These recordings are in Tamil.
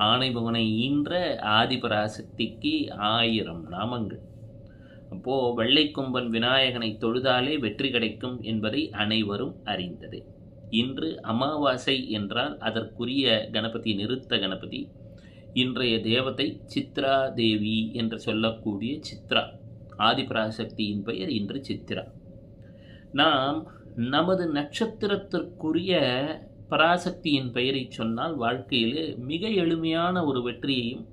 ஆணைபவனை ஈன்ற ஆதிபராசக்திக்கு 1000 நாமங்கள். அப்போது வெள்ளைக்கொம்பன் விநாயகனை தொழுதாலே வெற்றி கிடைக்கும் என்பதை அனைவரும் அறிந்தது. இன்று அமாவாசை என்றால் அதற்குரிய கணபதி நிருத்த கணபதி. இன்றைய தேவதை சித்ரா தேவி என்று சொல்லக்கூடிய சித்ரா. ஆதிபராசக்தியின் பெயர் இன்று சித்ரா. நாம் நமது நட்சத்திரத்திற்குரிய பராசக்தியின் பெயரை சொன்னால் வாழ்க்கையிலே மிக எளிமையான ஒரு வெற்றியையும்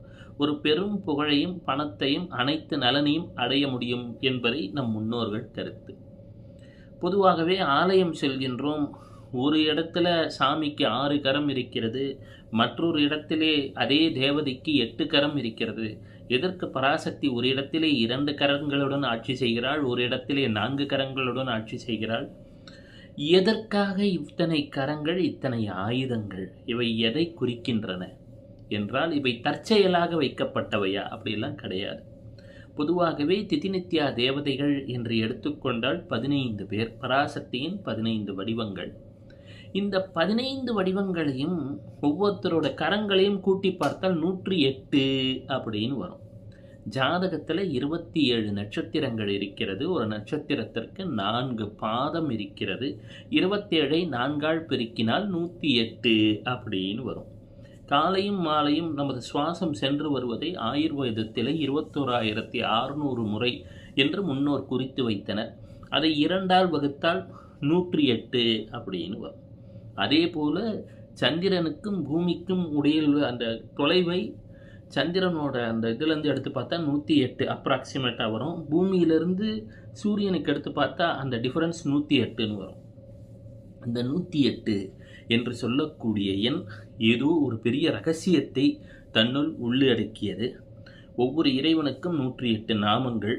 ஒரு பெரும் புகழையும் பணத்தையும் அனைத்து நலனையும் அடைய முடியும் என்பதை நம் முன்னோர்கள் கருத்து. பொதுவாகவே ஆலயம் செல்கின்றோம், ஒரு இடத்துல சாமிக்கு 6 கரம் இருக்கிறது, மற்றொரு இடத்திலே அதே தேவதைக்கு 8 கரம் இருக்கிறது. எதற்கு பராசக்தி ஒரு இடத்திலே 2 கரங்களுடன் ஆட்சி செய்கிறாள், ஒரு இடத்திலே 4 கரங்களுடன் ஆட்சி செய்கிறாள்? எதற்காக இத்தனை கரங்கள், இத்தனை ஆயுதங்கள்? இவை எதை குறிக்கின்றன என்றால் இவை தற்செயலாக வைக்கப்பட்டவையா? அப்படிலாம் கிடையாது. பொதுவாகவே திதிநித்யா தேவதைகள் என்று எடுத்துக்கொண்டால் 15 பேர், பராசக்தியின் 15 வடிவங்கள். இந்த 15 வடிவங்களையும் ஒவ்வொருத்தரோட கரங்களையும் கூட்டி பார்த்தால் 108 அப்படின்னு வரும். ஜாதகத்தில் 27 நட்சத்திரங்கள் இருக்கிறது. ஒரு நட்சத்திரத்திற்கு 4 பாதம் இருக்கிறது. 27ஐ 4ஆல் பெருக்கினால் 108 அப்படின்னு வரும். காலையும் மாலையும் நமது சுவாசம் சென்று வருவதை ஆயுர்வேதத்தில் 21,600 முறை என்று முன்னோர் குறித்து வைத்தனர். அதை 2ஆல் வகுத்தால் 108 அப்படின்னு வரும். அதே போல் சந்திரனுக்கும் பூமிக்கும் உடைய அந்த தொலைவை சந்திரனோட அந்த இதுலேருந்து எடுத்து பார்த்தா 108 அப்ராக்சிமேட்டாக வரும். பூமியிலிருந்து சூரியனுக்கு எடுத்து பார்த்தா அந்த டிஃபரன்ஸ் 108ன்னு வரும். அந்த 108 என்று சொல்லக்கூடிய எண் ஏதோ ஒரு பெரிய ரகசியத்தை தன்னுள் உள்ளடக்கியது. ஒவ்வொரு இறைவனுக்கும் 108 நாமங்கள்,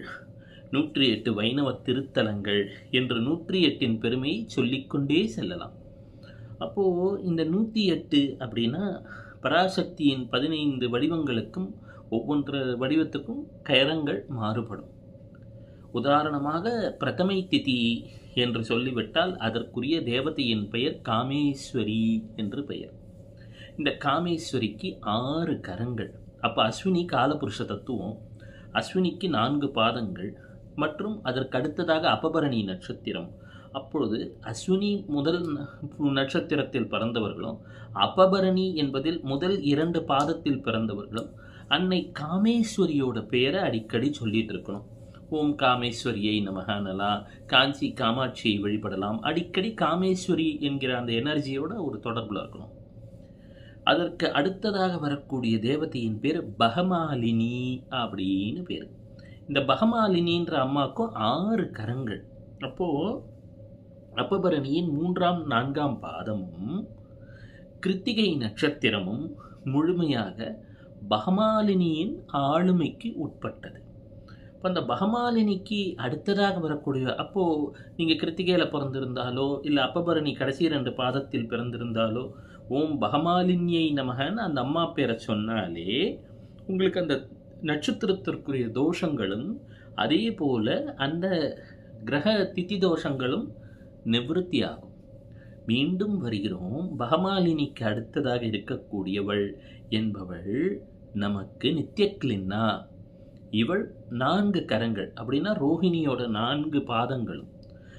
108 வைணவ திருத்தலங்கள் என்று 108இன் பெருமையை சொல்லிக்கொண்டே செல்லலாம். அப்போது இந்த 108 அப்படின்னா பராசக்தியின் 15 வடிவங்களுக்கும் ஒவ்வொன்று வடிவத்துக்கும் கரங்கள் மாறுபடும். உதாரணமாக பிரதமை திதி என்று சொல்லிவிட்டால் அதற்குரிய தேவதையின் பெயர் காமேஸ்வரி என்று பெயர். இந்த காமேஸ்வரிக்கு 6 கரங்கள். அப்போ அஸ்வினி காலபுருஷ தத்துவம், அஸ்வினிக்கு 4 பாதங்கள் மற்றும் அதற்கு அடுத்ததாக அபபரணி நட்சத்திரம். அப்பொழுது அஸ்வினி முதல் நட்சத்திரத்தில் பிறந்தவர்களும் அபபரணி என்பதில் முதல் 2 பாதத்தில் பிறந்தவர்களும் அன்னை காமேஸ்வரியோட பெயரை அடிக்கடி சொல்லிட்டு இருக்கணும். ஓம் காமேஸ்வரியை நமகானலாம், காஞ்சி காமாட்சியை வழிபடலாம். அடிக்கடி காமேஸ்வரி என்கிற அந்த எனர்ஜியோட ஒரு தொடர்பில் இருக்கணும். அதற்கு அடுத்ததாக வரக்கூடிய தேவதையின் பேர் பகமாலினி அப்படின்னு பேர். இந்த பகமாலினின்ற அம்மாவுக்கும் 6 கரங்கள். அப்போது அபபரணியின் 3ஆம் 4ஆம் பாதமும் கிருத்திகை நட்சத்திரமும் முழுமையாக பகமாலினியின் ஆளுமைக்கு உட்பட்டது. இப்போ அந்த பகமாலினிக்கு அடுத்ததாக வரக்கூடிய, அப்போது நீங்கள் கிருத்திகையில் பிறந்திருந்தாலோ இல்லை அபபரணி கடைசி 2 பாதத்தில் பிறந்திருந்தாலோ ஓம் பகமாலினியை நமகன்னு அந்த அம்மா பேரை சொன்னாலே உங்களுக்கு அந்த நட்சத்திரத்திற்குரிய தோஷங்களும் அதே போல் அந்த கிரக திதி தோஷங்களும் நிவர்த்தியாகும். மீண்டும் வருகிறோம். பகமாலினிக்கு அடுத்ததாக இருக்கக்கூடியவள் என்பவள் நமக்கு நித்யக்லின்னா. இவள் 4 கரங்கள் அப்படின்னா ரோஹிணியோட 4 பாதங்களும்.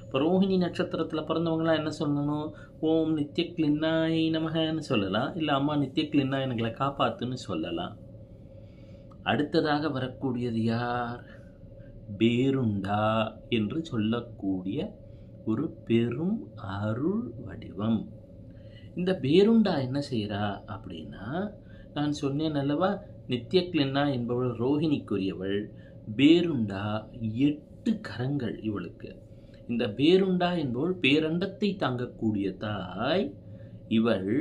இப்போ ரோஹிணி நட்சத்திரத்தில் பிறந்தவங்களாம் என்ன சொல்லணும்? ஓம் நித்யக்லின்னாய் நமகன்னு சொல்லலாம், இல்லை அம்மா நித்யக்லின்னா எங்களை காப்பாத்துன்னு சொல்லலாம். அடுத்ததாக வரக்கூடியது யார்? பேருண்டா என்று சொல்லக்கூடிய ஒரு பெரும் அருள் வடிவம். இந்த பேருண்டா என்ன செய்கிறா அப்படின்னா, நான் சொன்னேன் அல்லவா, நித்யக்லின்னா என்பவள் ரோஹிணிக்குரியவள். பேருண்டா 8 கரங்கள் இவளுக்கு. இந்த பேருண்டா என்பவள் பேரண்டத்தை தாங்கக்கூடிய தாய். இவள்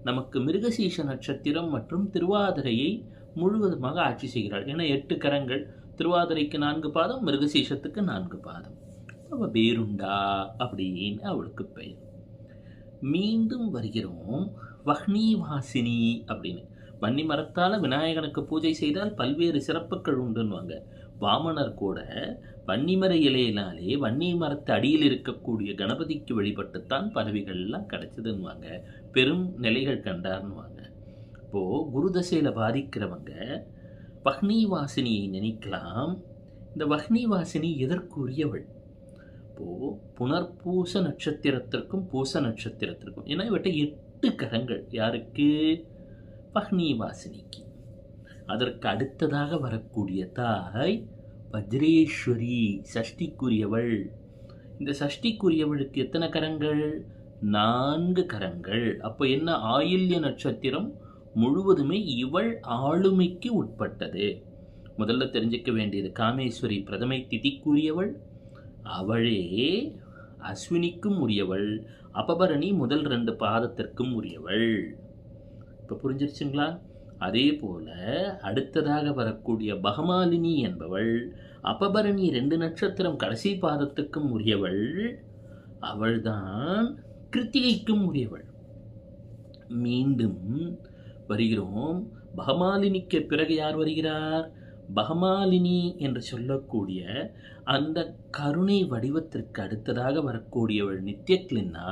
நமக்கு மிருகசீஷ நட்சத்திரம் மற்றும் திருவாதிரையை முழுவதுமாக ஆட்சி செய்கிறாள். ஏன்னா 8 கரங்கள், திருவாதிரைக்கு 4 பாதம், மிருகசீஷத்துக்கு 4 பாதம். அவள் பேருண்டா அப்படின்னு அவளுக்கு பெயர். மீண்டும் வருகிறோம். வஹ்னிவாசினி அப்படின்னு. வன்னி மரத்தால் விநாயகனுக்கு பூஜை செய்தால் பல்வேறு சிறப்புகள் உண்டுன்னுவாங்க. வாமனர் கூட வன்னிமர இலையினாலே வன்னி மரத்து அடியில் இருக்கக்கூடிய கணபதிக்கு வழிபட்டுத்தான் பதவிகள்லாம் கிடைச்சதுன்னுவாங்க, பெரும் நிலைகள் கண்டார்னுவாங்க. இப்போது குருதசையில் பாதிக்கிறவங்க வஹ்னிவாசினியை நினைக்கலாம். இந்த வஹ்னிவாசினி எதற்குரியவள்? இப்போது புனர்பூச நட்சத்திரத்திற்கும் பூச நட்சத்திரத்திற்கும், ஏன்னா இவற்றை 8 கரங்கள் யாருக்கு? வஹ்னிவாசினிக்கு. அதற்கு அடுத்ததாக வரக்கூடிய தாய் வஜ்ரேஸ்வரி, சஷ்டிக்குரியவள். இந்த சஷ்டிக்குரியவளுக்கு எத்தனை கரங்கள்? 4 கரங்கள். அப்போ என்ன? ஆயில்ய நட்சத்திரம் முழுவதுமே இவள் ஆளுமைக்கு உட்பட்டது. முதல்ல தெரிஞ்சுக்க வேண்டியது, காமேஸ்வரி பிரதமை திதிக்குரியவள், அவளே அஸ்வினிக்கும் உரியவள், அபபரணி முதல் 2 பாதத்திற்கும் உரியவள். இப்போ புரிஞ்சிருச்சுங்களா? அதே போல அடுத்ததாக வரக்கூடிய பகமாலினி என்பவள் அபபரணி 2 நட்சத்திரம் கடைசி பாதத்துக்கும் உரியவள். அவள்தான் கிருத்திகைக்கும் உரியவள். மீண்டும் வருகிறோம். பகமாலினிக்கு பிறகு யார் வருகிறார்? பகமாலினி என்று சொல்லக்கூடிய அந்த கருணை வடிவத்திற்கு அடுத்ததாக வரக்கூடியவள் நித்யக்லின்னா.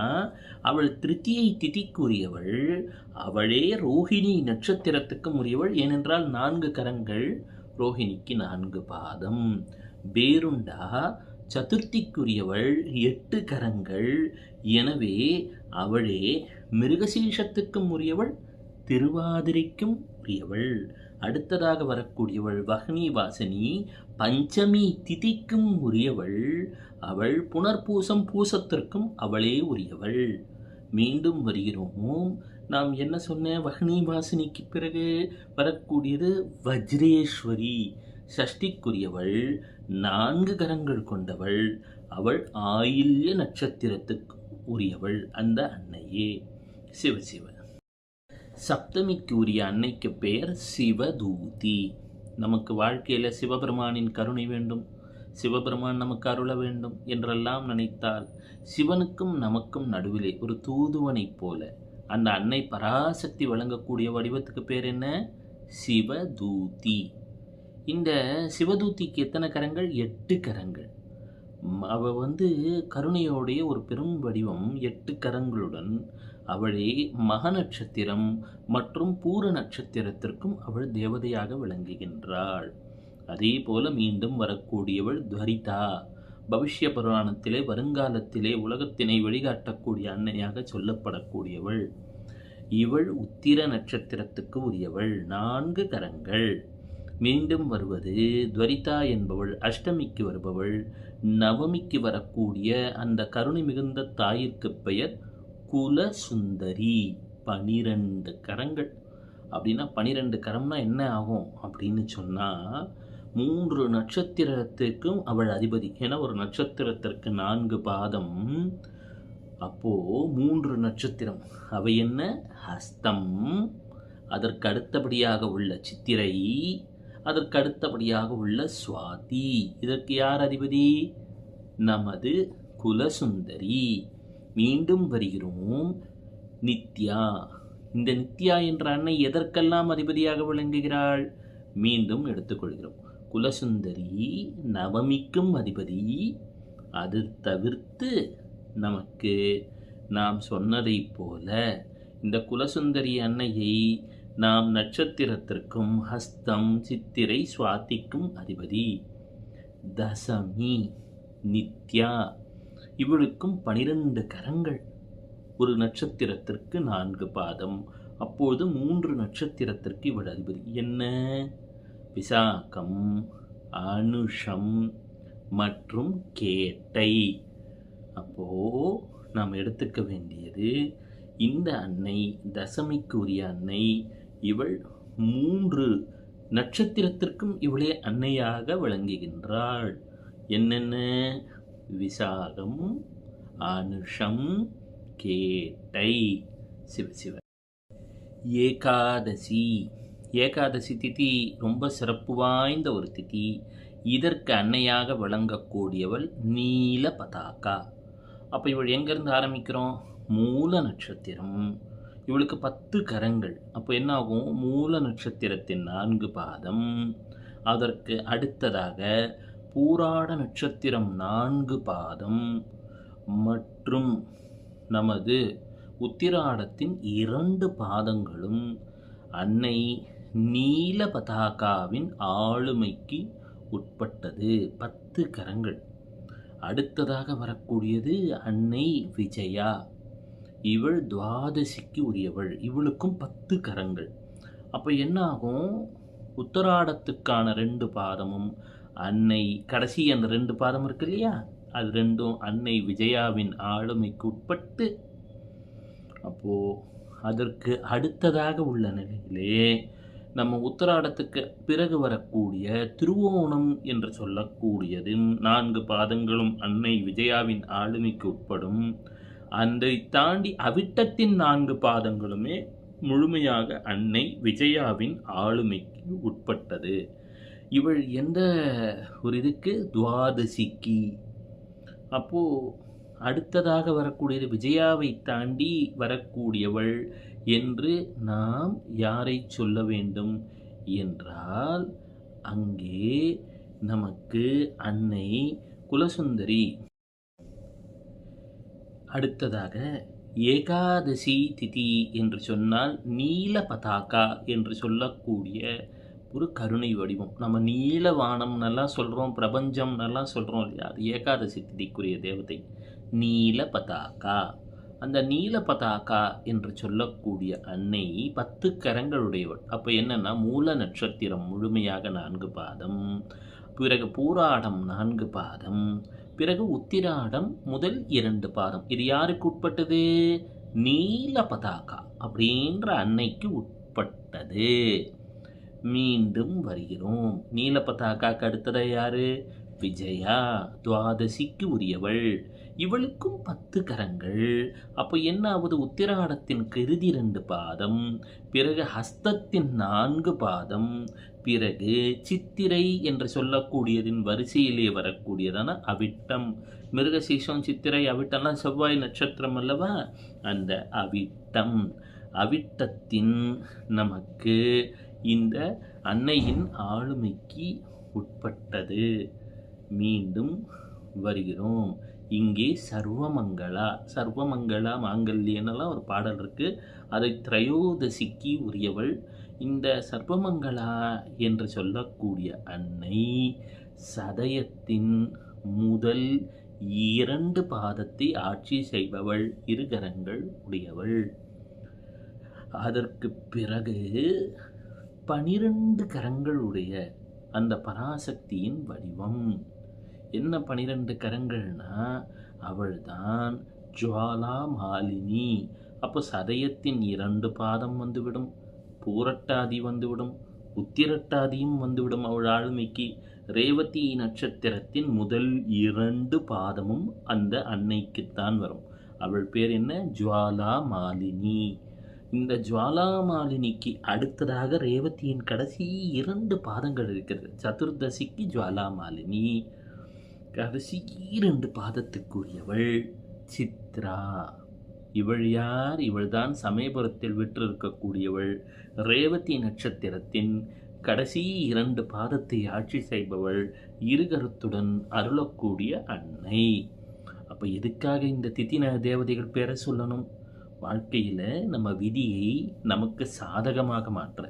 அவள் திருத்தியை திதிக்குரியவள். அவளே ரோஹிணி நட்சத்திரத்துக்கும் உரியவள். ஏனென்றால் 4 கரங்கள், ரோஹிணிக்கு 4 பாதம். பேருண்டா சதுர்த்திக்குரியவள், 8 கரங்கள். எனவே அவளே மிருகசீஷத்துக்கும் உரியவள், திருவாதிரைக்கும் உரியவள். அடுத்ததாக வரக்கூடியவள் வஹ்னிவாசினி, பஞ்சமி திதிக்கும் உரியவள். அவள் புனர்பூசம் பூசத்திற்கும் அவளே உரியவள். மீண்டும் வருகிறோம். நாம் என்ன சொன்ன? வஹ்னிவாசினிக்கு பிறகு வரக்கூடியது வஜ்ரேஸ்வரி, சஷ்டிக்குரியவள், 4 கரங்கள் கொண்டவள். அவள் ஆயில்ய நட்சத்திரத்துக்கு உரியவள். அந்த அன்னையே சிவசிவ. சப்தமிக்கு உரிய அன்னைக்கு பெயர் சிவதூதி. நமக்கு வாழ்க்கையில் சிவபெருமானின் கருணை வேண்டும், சிவபெருமான் நமக்கு அருள வேண்டும் என்றெல்லாம் நினைத்தால், சிவனுக்கும் நமக்கும் நடுவிலே ஒரு தூதுவனைப் போல அந்த அன்னை பராசக்தி வழங்கக்கூடிய வடிவத்துக்கு பேர் என்ன? சிவதூதி. இந்த சிவதூதிக்கு எத்தனை கரங்கள்? 8 கரங்கள். அவள் கருணையோடைய ஒரு பெரும் வடிவம், 8 கரங்களுடன். அவளே மக நட்சத்திரம் மற்றும் பூர நட்சத்திரத்திற்கும் அவள் தேவதையாக விளங்குகின்றாள். அதே போல மீண்டும் வரக்கூடியவள் துவரிதா. பவிஷ்ய புராணத்திலே வருங்காலத்திலே உலகத்தினை வழிகாட்டக்கூடிய அன்னையாக சொல்லப்படக்கூடியவள். இவள் உத்திர நட்சத்திரத்துக்கு உரியவள், 4 கரங்கள். மீண்டும் வருவது துவரிதா என்பவள் அஷ்டமிக்கு வருபவள். நவமிக்கு வரக்கூடிய அந்த கருணை மிகுந்த தாயிற்கு பெயர் குலசுந்தரி, 12 கரங்கள். அப்படின்னா 12 கரம்னா என்ன ஆகும் அப்படின்னு சொன்னால், 3 நட்சத்திரத்துக்கும் அவள் அதிபதி. ஏன்னா ஒரு நட்சத்திரத்திற்கு 4 பாதம். அப்போது 3 நட்சத்திரம் அவை என்ன? ஹஸ்தம், அதற்கு அடுத்தபடியாக உள்ள சித்திரை, அதற்கு அடுத்தபடியாக உள்ள சுவாதி. இதற்கு யார் அதிபதி? நமது குலசுந்தரி. மீண்டும் வருகிறோம். நித்யா. இந்த நித்யா என்ற அன்னை எதற்கெல்லாம் அதிபதியாக விளங்குகிறாள்? மீண்டும் எடுத்துக்கொள்கிறோம். குலசுந்தரி நவமிக்கும் அதிபதி. அது தவிர்த்து நமக்கு நாம் சொன்னதைப் போல இந்த குலசுந்தரி அன்னையை நாம் நட்சத்திரத்திற்கும் ஹஸ்தம், சித்திரை, சுவாதிக்கும் அதிபதி. தசமி நித்யா, இவளுக்கும் 12 கரங்கள். ஒரு நட்சத்திரத்திற்கு 4 பாதம். அப்போது 3 நட்சத்திரத்திற்கு இவள் அதிபதி. என்ன? விசாகம், அனுஷம் மற்றும் கேட்டை. அப்போது நாம் எடுத்துக்க வேண்டியது, இந்த அன்னை தசமிக்கு உரிய அன்னை. இவள் 3 நட்சத்திரத்திற்கும் இவளே அன்னையாக விளங்குகின்றாள். என்னென்ன? விசாகம், அனுஷம், கேட்டை. சிவசிவ. ஏகாதசி. ஏகாதசி திதி ரொம்ப சிறப்பு வாய்ந்த ஒரு திதி. இதற்கு அன்னையாக விளங்கக்கூடியவள் நீல பதாகா. அப்போ இவள் எங்கேருந்து ஆரம்பிக்கிறோம்? மூல நட்சத்திரம். இவளுக்கு 10 கரங்கள். அப்போ என்ன ஆகும்? மூல நட்சத்திரத்தின் 4 பாதம். அதற்கு அடுத்ததாக பூராட நட்சத்திரம் 4 பாதம் மற்றும் நமது உத்திராடத்தின் 2 பாதங்களும். அன்னை நீல பதாகாவின் ஆளுமைக்கு உட்பட்டது. 10 கரங்கள். அடுத்ததாக வரக்கூடியது அன்னை விஜயா. இவள் துவாதசிக்கு உரியவள். இவளுக்கும் 10 கரங்கள். அப்போ என்ன ஆகும்? உத்தராடத்துக்கான 2 பாதமும் அன்னை கடைசி அந்த 2 பாதம் இருக்கு இல்லையா, அது ரெண்டும் அன்னை விஜயாவின் ஆளுமைக்கு உட்பட்டு, அப்போ அதற்கு அடுத்ததாக உள்ள நிலையிலே நம்ம உத்தராடத்துக்கு பிறகு வரக்கூடிய திருவோணம் என்று சொல்லக்கூடியது 4 பாதங்களும் அன்னை விஜயாவின் ஆளுமைக்கு உட்படும். அதை தாண்டி அவிட்டத்தின் 4 பாதங்களுமே முழுமையாக அன்னை விஜயாவின் ஆளுமைக்கு உட்பட்டது. இவள் எந்த ஒரு இதுக்கு? துவாதசிக்கு. அப்போ அடுத்ததாக வரக்கூடியது விஜயாவை தாண்டி வரக்கூடியவள் என்று நாம் யாரை சொல்ல வேண்டும் என்றால், அங்கே நமக்கு அன்னை குலசுந்தரி. அடுத்ததாக ஏகாதசி திதி என்று சொன்னால் நீல பதாகா என்று சொல்லக்கூடிய ஒரு கருணை வடிவம். நம்ம நீல வானம்னெல்லாம் சொல்கிறோம், பிரபஞ்சம் நல்லா சொல்கிறோம் இல்லையா, அது ஏகாதசி திதிக்குரிய தேவதை நீல பதாகா. அந்த நீல பதாகா என்று சொல்லக்கூடிய அன்னை 10 கரங்களுடையவள். அப்போ என்னென்னா, மூல நட்சத்திரம் முழுமையாக 4 பாதம், பிறகு பூராடம் 4 பாதம், பிறகு உத்திராடம் முதல் 2 பாதம். இது யாருக்கு உட்பட்டது? நீல பதாகா அப்படின்ற அன்னைக்கு உட்பட்டது. மீண்டும் வருகிறோம். நீல பதாகாக்கு அடுத்தது யாரு? விஜயா, துவாதசிக்கு உரியவள். இவளுக்கும் 10 கரங்கள். அப்போ என்ன ஆகுது? உத்திராடத்தின் இறுதி 2 பாதம், பிறகு ஹஸ்தத்தின் 4 பாதம், பிறகு சித்திரை என்று சொல்லக்கூடியதின் வரிசையிலே வரக்கூடியதான அவிட்டம். மிருகசீஷம், சித்திரை, அவிட்டம்லாம் செவ்வாய் நட்சத்திரம் அல்லவா? அந்த அவிட்டம், அவிட்டத்தின் நமக்கு இந்த அன்னையின் ஆளுமைக்கு உட்பட்டது. மீண்டும் வருகிறோம். இங்கே சர்வமங்களா மாங்கல்யன்னெல்லாம் ஒரு பாடல் இருக்கு. அதை திரையோதசிக்கு உரியவள். இந்த சர்வமங்களா என்று சொல்லக்கூடிய அன்னை சதயத்தின் முதல் 2 பாதத்தை ஆட்சி செய்பவள், 2 கரங்கள் உடையவள். அதற்கு பிறகு 12 கரங்கள் உடைய அந்த பராசக்தியின் வடிவம். என்ன 12 கரங்கள்னா, அவள்தான் ஜுவாலா மாலினி. அப்போ சதயத்தின் 2 பாதம் வந்துவிடும், பூரட்டாதி வந்துவிடும், உத்திரட்டாதியும் வந்துவிடும் அவள் ஆளுமைக்கு. ரேவதி நட்சத்திரத்தின் முதல் 2 பாதமும் அந்த அன்னைக்குத்தான் வரும். அவள் பேர் என்ன? ஜுவாலா மாலினி. இந்த ஜுவாலா மாலினிக்கு அடுத்ததாக ரேவதியின் கடைசி 2 பாதங்கள் இருக்கிறது. சதுர்தசிக்கு ஜுவாலா மாலினி, கடைசி 2 பாதத்துக்குரியவள் சித்ரா. இவள் யார்? இவள்தான் சமயபுரத்தில் விற்றிருக்கக்கூடியவள். ரேவதி நட்சத்திரத்தின் கடைசி 2 பாதத்தை ஆட்சி செய்பவள், 2 கருத்துடன் அருளக்கூடிய அன்னை. அப்போ எதுக்காக இந்த திதி தேவதைகள் பேரை சொல்லணும்? வாழ்க்கையில் நம்ம விதியை நமக்கு சாதகமாக மாற்ற.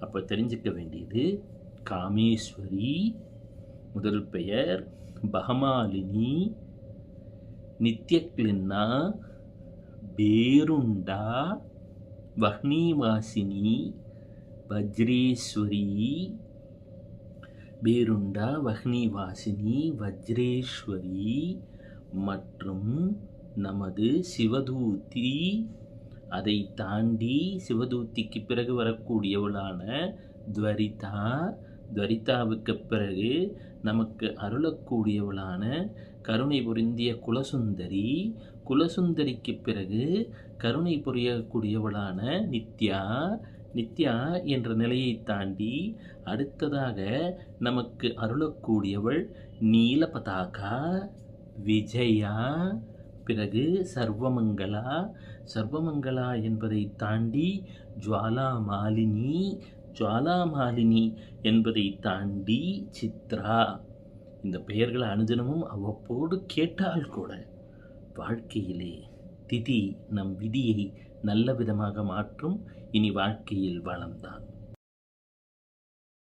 அப்போ தெரிஞ்சுக்க வேண்டியது, காமேஸ்வரி முதல் பெயர், பகமாலினி, நித்யக்லின்னா, பேருண்டா, வஹ்னிவாசினி, வஜ்ரேஸ்வரி. பேருண்டா, வஹ்னிவாசினி, வஜ்ரேஸ்வரி மற்றும் நமது சிவதூதி. அதை தாண்டி சிவதூதிக்கு பிறகு வரக்கூடியவளான துவரிதா. துவரிதாவுக்கு பிறகு நமக்கு அருளக்கூடியவளான கருணை புரிந்திய குலசுந்தரி. குலசுந்தரிக்கு பிறகு கருணை புரியக்கூடியவளான நித்யா. நித்யா என்ற நிலையை தாண்டி அடுத்ததாக நமக்கு அருளக்கூடியவள் நீலபதாகா, விஜயா, பிறகு சர்வமங்களா. சர்வமங்களா என்பதை தாண்டி ஜுவாலா மாலினி. ஜுவாலா மாலினி என்பதை தாண்டி சித்ரா. இந்த பெயர்களை அனுதினமும் அவ்வப்போடு கேட்டால் கூட வாழ்க்கையிலே திதி நம் விதியை நல்ல விதமாக மாற்றும் இனி வாழ்க்கையில் வளம்தான்.